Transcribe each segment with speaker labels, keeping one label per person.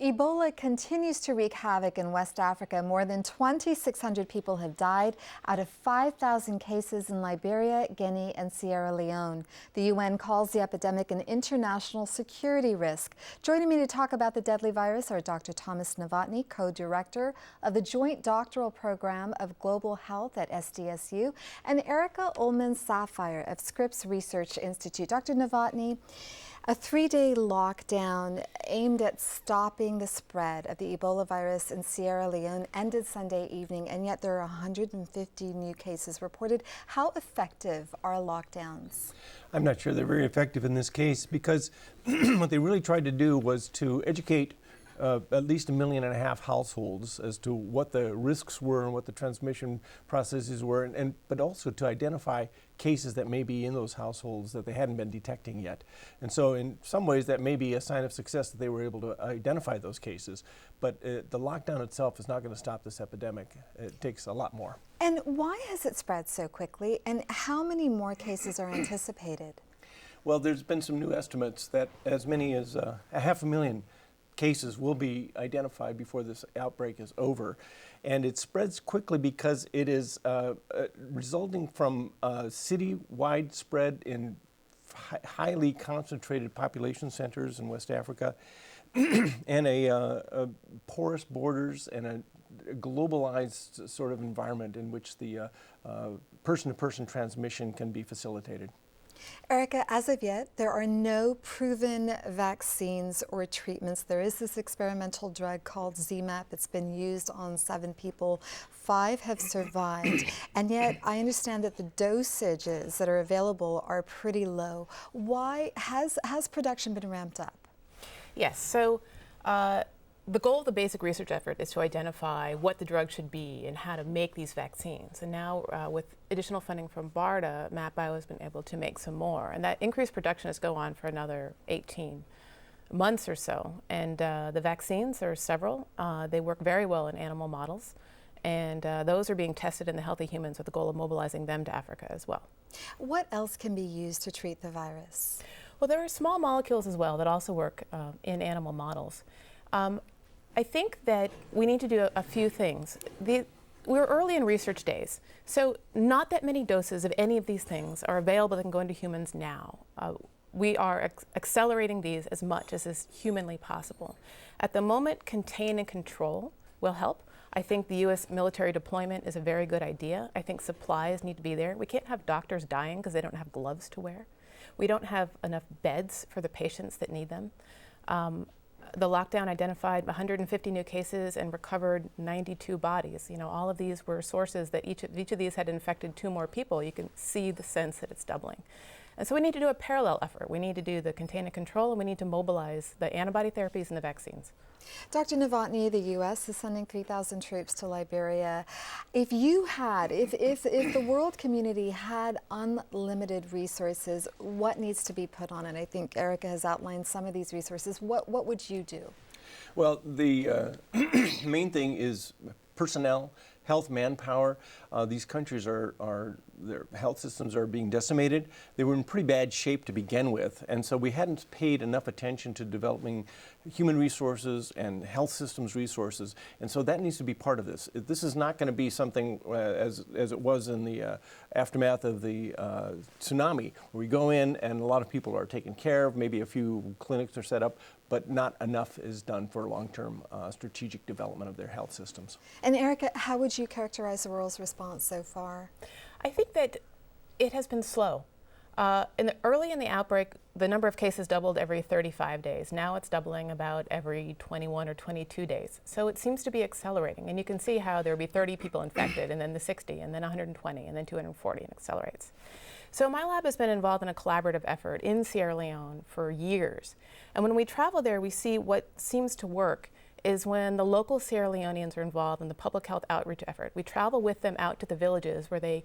Speaker 1: Ebola continues to wreak havoc in West Africa. More than 2,600 people have died out of 5,000 cases in Liberia, Guinea, and Sierra Leone. The UN calls the epidemic an international security risk. Joining me to talk about the deadly virus are Dr. Thomas Novotny, co-director of the Joint Doctoral Program of Global Health at SDSU, and Erica Ullman-Sapphire of Scripps Research Institute. Dr. Novotny, a 3-day lockdown aimed at stopping the spread of the Ebola virus in Sierra Leone ended Sunday evening, and yet there are 150 new cases reported. How effective are lockdowns?
Speaker 2: I'm not sure they're very effective in this case because what they really tried to do was to educate at least 1.5 million households as to what the risks were and what the transmission processes were, but also to identify cases that may be in those households that they hadn't been detecting yet. And so in some ways that may be a sign of success that they were able to identify those cases. But the lockdown itself is not going to stop this epidemic. It takes a lot more. And
Speaker 1: why has it spread so quickly, and how many more cases are anticipated?
Speaker 2: Well, there's been some new estimates that as many as 500,000 cases will be identified before this outbreak is over. And it spreads quickly because it is resulting from city-wide spread in highly concentrated population centers in West Africa and a porous borders and a globalized sort of environment in which the person-to-person transmission can be facilitated.
Speaker 1: Erica, as of yet, there are no proven vaccines or treatments. There is this experimental drug called ZMapp. It's been used on 7 people. 5 have survived. And yet, I understand that the dosages that are available are pretty low. Why has production been ramped up?
Speaker 3: Yes. So the goal of the basic research effort is to identify what the drug should be and how to make these vaccines. And now with additional funding from BARDA, MapBio has been able to make some more. And that increased production is go on for another 18 months or so. And the vaccines, there are several. They work very well in animal models. And those are being tested in the healthy humans with the goal of mobilizing them to Africa as well.
Speaker 1: What else can be used to treat the virus?
Speaker 3: Well, there are small molecules as well that also work in animal models. I think that we need to do a few things. We're early in research days, so not that many doses of any of these things are available that can go into humans now. We are accelerating these as much as is humanly possible. At the moment, contain and control will help. I think the U.S. military deployment is a very good idea. I think supplies need to be there. We can't have doctors dying because they don't have gloves to wear. We don't have enough beds for the patients that need them. The lockdown identified 150 new cases and recovered 92 bodies. You know, all of these were sources that each of these had infected 2 more people. You can see the sense that it's doubling. And so we need to do a parallel effort. We need to do the contain and control, and we need to mobilize the antibody therapies and the vaccines.
Speaker 1: Dr. Novotny, the U.S. is sending 3,000 troops to Liberia. If the world community had unlimited resources, what needs to be put on it? I think Erica has outlined some of these resources. What would you do?
Speaker 2: Well, the main thing is personnel, health, manpower. These countries their health systems are being decimated. They were in pretty bad shape to begin with, and so we hadn't paid enough attention to developing human resources and health systems resources, and so that needs to be part of this. This is not going to be something as it was in the aftermath of the tsunami, where we go in and a lot of people are taken care of, maybe a few clinics are set up, but not enough is done for long-term strategic development of their health systems.
Speaker 1: And Erica, how would you characterize the world's response so far?
Speaker 3: I think that it has been slow. Early in the outbreak, the number of cases doubled every 35 days. Now it's doubling about every 21 or 22 days. So it seems to be accelerating. And you can see how there will be 30 people infected, and then the 60, and then 120, and then 240, and accelerates. So my lab has been involved in a collaborative effort in Sierra Leone for years. And when we travel there, we see what seems to work is when the local Sierra Leoneans are involved in the public health outreach effort. We travel with them out to the villages where they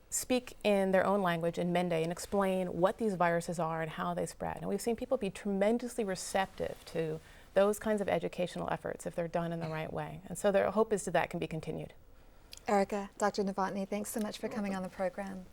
Speaker 3: speak in their own language in Mende and explain what these viruses are and how they spread. And we've seen people be tremendously receptive to those kinds of educational efforts if they're done in the right way. And so their hope is that can be continued.
Speaker 1: Erica, Dr. Novotny, thanks so much for coming on the program.